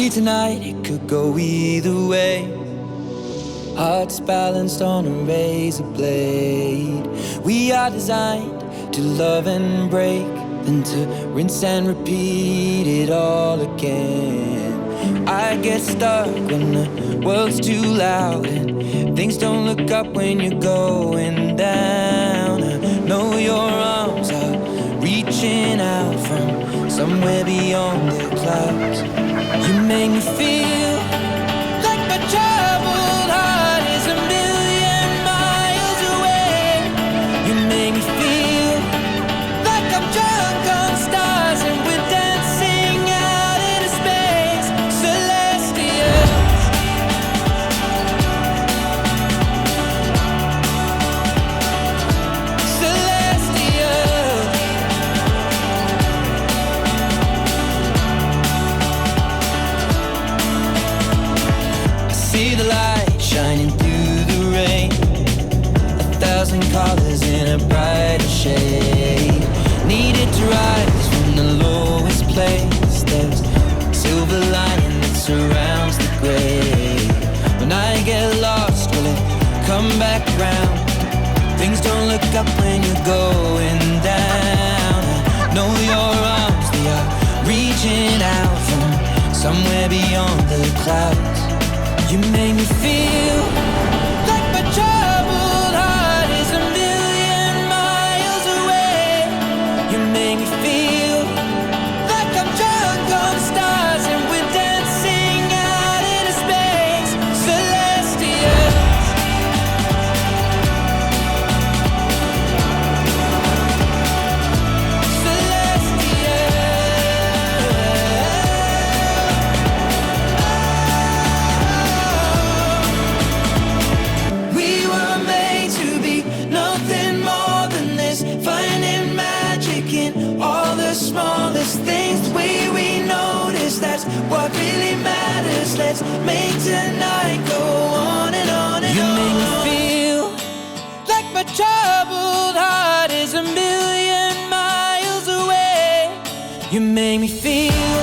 Maybe tonight it could go either way. Hearts balanced on a razor blade. We are designed to love and break, then to rinse and repeat it all again. I get stuck when the world's too loud and things don't look up when you're going down. I know your arms are reaching out from somewhere beyond the clouds. You make me feel like my troubled heart is a million miles away. You make me feel like I'm drunk on stars and we're dancing out into space. Celestial. Celestial. I see the light shining through the rain, 1,000 colors in a brighter shade. Needed to rise from the lowest place. There's silver lining that surrounds the gray. When I get lost, will it come back round? Things don't look up when you're going down. I know your arms, they are reaching out from somewhere beyond the clouds. You make me feel like my troubled heart is a million miles away. You make me feel like I'm drunk on stars and we're dancing out into space. Celestial. We were made to be nothing more than this, finding magic in all the smallest things. The way we notice, that's what really matters. Let's make tonight go on and on and on. You make me feel like my troubled heart is a million miles away. You make me feel